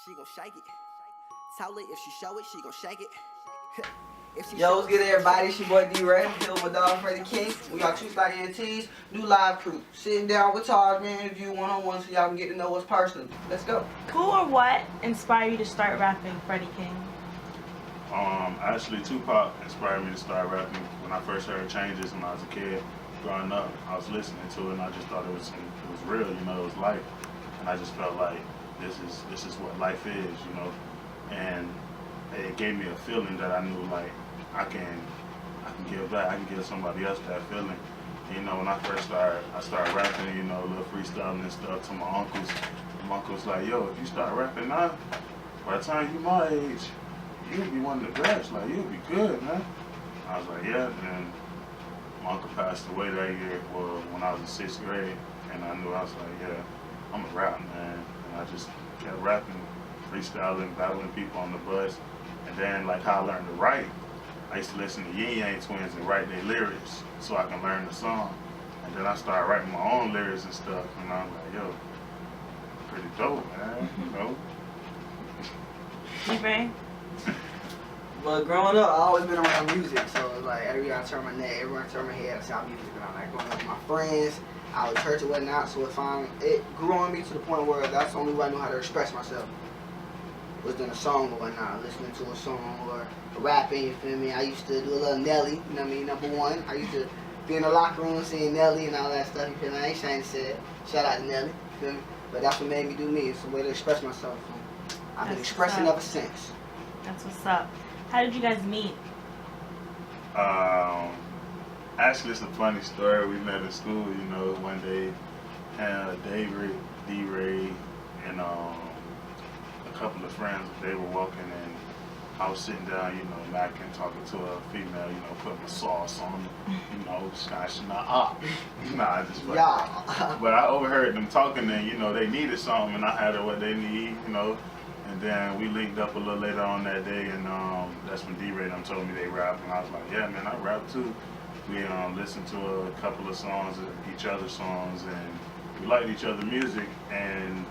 She gon' shake it. Tell her if she show it, she gon' shake it. Yo, what's good everybody? It's your boy D-Ray, here with my dog Freddie King. We got TrueStar ENTs, new live crew. Sitting down with Taj, man, interview one-on-one so y'all can get to know us personally. Let's go. Who or what inspired you to start rapping, Freddie King? Actually, Tupac inspired me to start rapping. When I first heard Changes when I was a kid, growing up, I was listening to it and I just thought it was real, you know, it was life. And I just felt like this is what life is, you know. And it gave me a feeling that I knew like I can give back, I can give somebody else that feeling. You know, when I started rapping, you know, a little freestyling and stuff to my uncles. And my uncle's like, yo, if you start rapping now, by the time you my age, you'll be one of the best, like you'll be good, man. I was like, yeah, and my uncle passed away that year, well, when I was in 6th grade, and I knew I was like, yeah, I'm a rap, man. And I just kept rapping, freestyling, battling people on the bus. And then like how I learned to write, I used to listen to Yin Yang Twins and write their lyrics so I can learn the song. And then I started writing my own lyrics and stuff, and I'm like, yo, pretty dope, man, you know? D-Ray? But growing up, I always been around music, so it's like every time I turn my neck, everyone turn my head, I sound music. And I'm like growing up with my friends, out of church and whatnot, so it grew on me to the point where that's the only way I knew how to express myself. Was doing a song or whatnot, listening to a song or rapping, you feel me? I used to do a little Nelly, you know what I mean, #1. I used to be in the locker room seeing Nelly and all that stuff, you feel me? I ain't ashamed to say it. Shout out to Nelly, you feel me? But that's what made me do me. It's a way to express myself. I've been expressing ever since. That's what's up. How did you guys meet? Actually, it's a funny story. We met in school, you know, one day, and David, D-Ray, and a couple of friends, they were walking, and I was sitting down, you know, macking, talking to a female, you know, putting my sauce on, you know, snatching her up. Nah, just yeah. But I overheard them talking, and, you know, they needed something, and I had her what they need, you know. And then we linked up a little later on that day, and that's when D-Ray told me they rap, and I was like, yeah, man, I rap too. We listened to a couple of songs, each other's songs, and we liked each other's music. And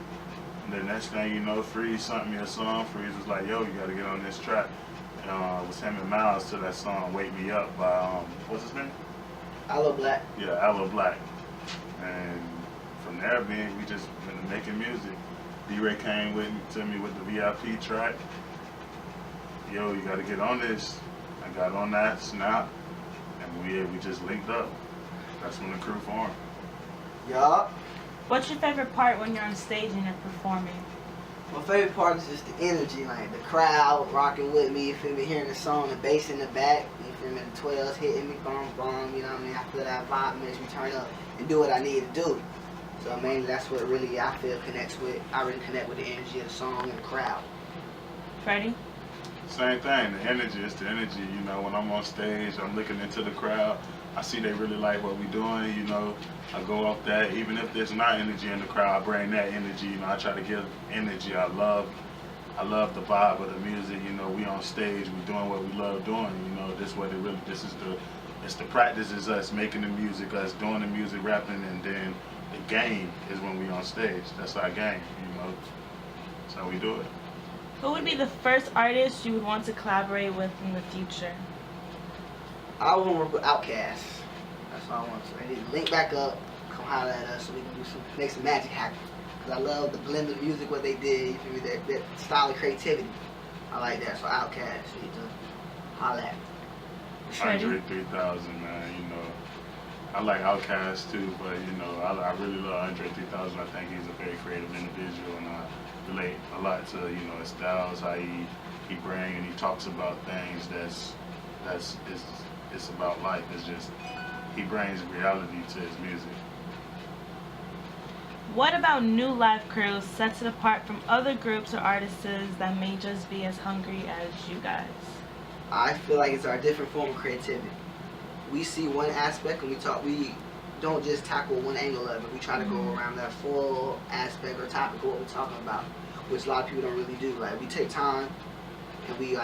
the next thing you know, Freeze sent me a song. Freeze was like, yo, you got to get on this track. It was him and Miles to that song, Wake Me Up by, what's his name? Aloe Black. Yeah, Aloe Black. And from there, we just been making music. D-Ray came to me with the VIP track. Yo, you got to get on this. I got on that, snap, and we just linked up. That's when the crew formed. Yup. What's your favorite part when you're on stage and you're performing? My favorite part is just the energy, like the crowd rocking with me, you feel me, hearing the song, the bass in the back, you feel me, the 12s hitting me, boom, boom, you know what I mean? I feel that vibe makes me turn up and do what I need to do. So mainly that's what really I feel I really connect with the energy of the song and the crowd. Freddie? Same thing, the energy, it's the energy, you know, when I'm on stage, I'm looking into the crowd, I see they really like what we doing, you know, I go off that, even if there's not energy in the crowd, I bring that energy, you know, I try to give energy. I love the vibe of the music, you know, we on stage, we doing what we love doing, you know, it's the practice is us making the music, us doing the music, rapping, and then the game is when we on stage. That's our game, you know, that's how we do it. Who would be the first artist you would want to collaborate with in the future? I want to work with Outkast. That's all I want to. They need to link back up, come holler at us so we can make some magic happen. Because I love the blend of music, what they did, you feel me, that style of creativity. I like that, so Outkast, you need to holler at me. Andre 3000, man, you know. I like Outkast too, but you know, I really love Andre 3000. I think he's a very creative individual, and I relate a lot to, you know, his styles, how he brings and he talks about things it's about life. It's just, he brings reality to his music. What about new live crews sets it apart from other groups or artists that may just be as hungry as you guys? I feel like it's our different form of creativity. We see one aspect and we don't just tackle one angle of it. We try to go around that full aspect or topic of what we're talking about, which a lot of people don't really do. Like, we take time and we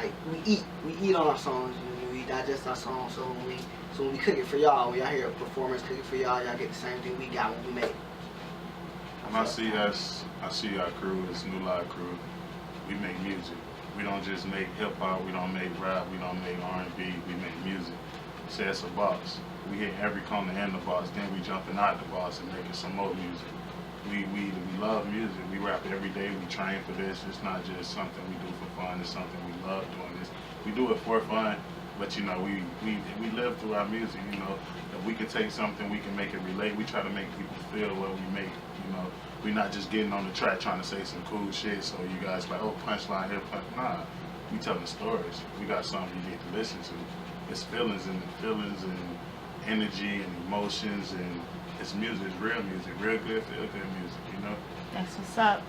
eat on our songs, and we digest our songs. So when we cook it for y'all, when y'all hear a performance cook it for y'all get the same thing we got when we make it. When I see our crew, this new live crew, we make music. We don't just make hip hop, we don't make rap, we don't make R&B, we make music. Say it's a box. We hit every corner in the box, then we jumping out the box and making some more music. We love music. We rap every day. We train for this. It's not just something we do for fun. It's something we love doing this. We do it for fun, but you know, we live through our music. You know, if we can take something, we can make it relate. We try to make people feel what we make. You know, we're not just getting on the track trying to say some cool shit. So you guys like, oh, punchline here, punch. Nah, we telling stories. We got something you need to listen to. It's feelings and energy and emotions, and it's music. It's real music, real good, feel good music. You know. That's what's up.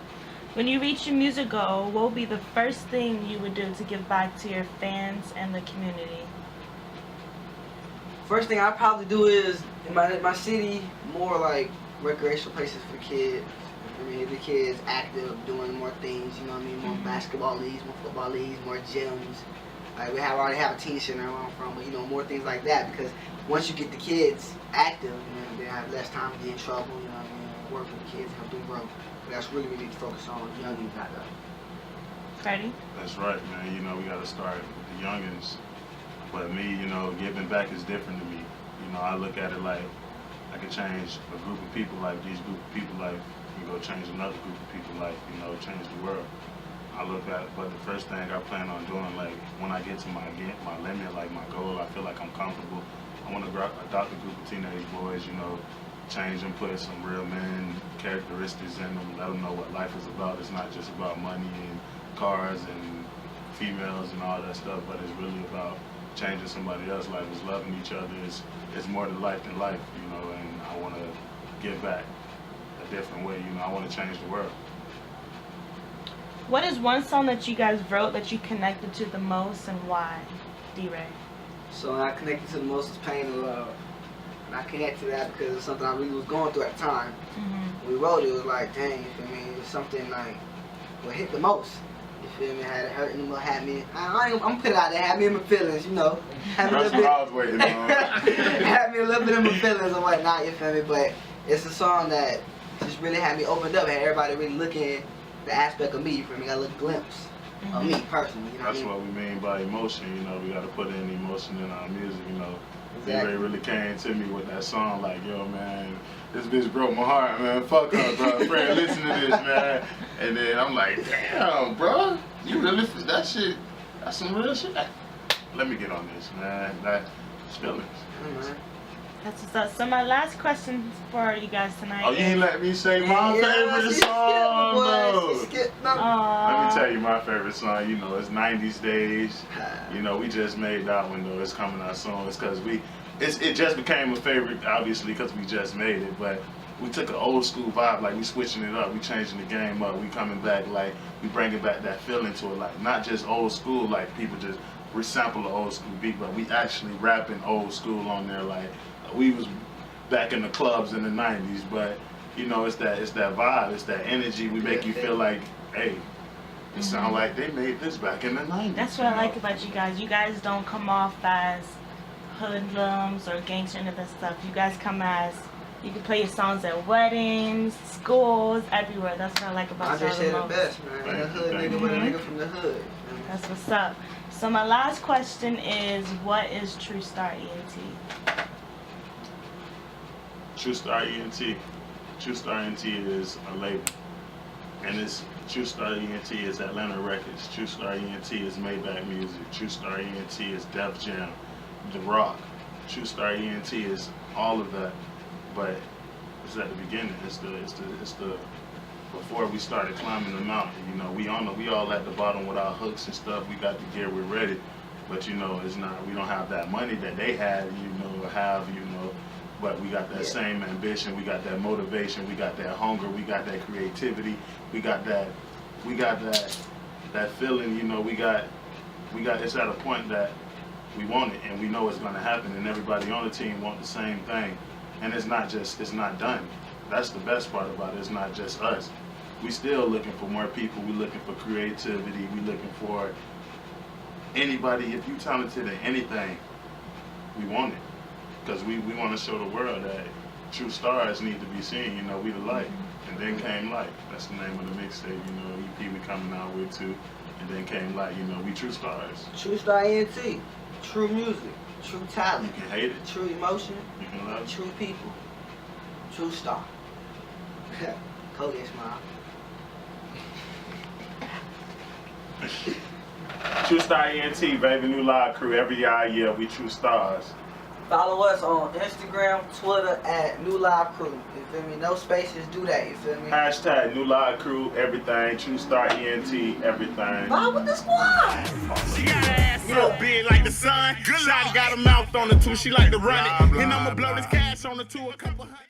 When you reach your music goal, what would be the first thing you would do to give back to your fans and the community? First thing I'd probably do is in my city, more like recreational places for kids. I mean, the kids active, doing more things, you know what I mean? More basketball leagues, more football leagues, more gyms. Like we already have a teen center where I'm from, but you know, more things like that, because once you get the kids active, you know, they have less time to get in trouble, you know what I mean? Work with the kids, help them grow. But that's really what we need to focus on, young youth out there. Freddie? That's right, man. You know, we got to start with the youngins. But me, you know, giving back is different to me. You know, I look at it like I can change a group of people like these group of people life, and go change another group of people life, you know, change the world. I look at, but the first thing I plan on doing, like when I get to my limit, like my goal, I feel like I'm comfortable. I want to adopt a group of teenage boys, you know, change them, put some real men characteristics in them, let them know what life is about. It's not just about money and cars and females and all that stuff, but it's really about changing somebody else's life. It's loving each other. It's more to life than life, you know, and I want to give back a different way, you know. I want to change the world. What is one song that you guys wrote that you connected to the most, and why? D-Ray. So I connected to the most is Pain and Love. And I connected to that because it's something I really was going through at the time. When we wrote it, it was like, dang, you feel me? It was something like what hit the most. You feel me? Had it hurt me, had me. I'm gonna put it out there. Had me in my feelings, you know. Had me a That's little what I was waiting on. had me a little bit in my feelings and whatnot. You feel me? But it's a song that just really had me opened up. Had everybody really looking the aspect of me. You feel me? Got a little glimpse of me personally. You know That's what I mean? what we mean by emotion. You know, we got to put in emotion in our music. You know. Exactly. D-Ray really came to me with that song, like, yo, man, this bitch broke my heart, man. Fuck her, bro. Friend, listen to this, man. And then I'm like, damn, bro, you really, that shit, that's some real shit. Let me get on this, man. That's feelings. That's what's up. So my last question for you guys tonight. Oh, you ain't let me say my favorite song, though. Let me tell you my favorite song. You know, it's 90s Days. You know, we just made that one, though. It's coming out soon. It's because it just became a favorite, obviously, because we just made it. But we took an old school vibe, like we switching it up. We changing the game up. We coming back, like, we bringing back that feeling to it. Like, not just old school, like people just resample the old school beat, but we actually rapping old school on there, like, we was back in the clubs in the 90s, but you know, it's that vibe, it's that energy. We make you feel like, hey, it sound like they made this back in the 90s. That's what I like about you guys. You guys don't come off as hoodlums or gangster and that stuff. You guys come as, you can play your songs at weddings, schools, everywhere. That's what I like about y'all the most. I just said the best, man. A hood nigga with a nigga from the hood. That's what's up. So my last question is, what is TrueStar ENT? TrueStar ENT. TrueStar ENT is a label, and it's TrueStar ENT is Atlanta Records. TrueStar ENT is Maybach Music. TrueStar ENT is Def Jam, The Rock. TrueStar ENT is all of that, but it's at the beginning. It's the before we started climbing the mountain. You know, we all at the bottom with our hooks and stuff. We got the gear, we're ready, but you know, it's not. We don't have that money that they had. But we got that same ambition, we got that motivation, we got that hunger, we got that creativity, we got that feeling, you know, we got it's at a point that we want it and we know it's gonna happen, and everybody on the team want the same thing. And it's not done. That's the best part about it. It's not just us. We still looking for more people, we looking for creativity, we looking for anybody. If you talented in anything, we want it. Because we want to show the world that true stars need to be seen. You know, we the light. And then came light. That's the name of the mixtape, you know, EP. keep me coming out with too. And then came like, you know, we TrueStars. TrueStar ENT. True music. True You talent. can hate it, True emotion. you can love it. True people. TrueStar. Kobe smile. TrueStar ENT, baby, new live crew every year. We TrueStars. Follow us on Instagram, Twitter at New Live Crew. You feel me? No spaces, do that. You feel me? Hashtag new live crew, everything. TrueStar ENT, everything. Vibe with the squad. She got her ass so big like the sun. Good Shotty got a mouth on her too. She like to run it. And I'ma blow this cash on her too. A couple hundred.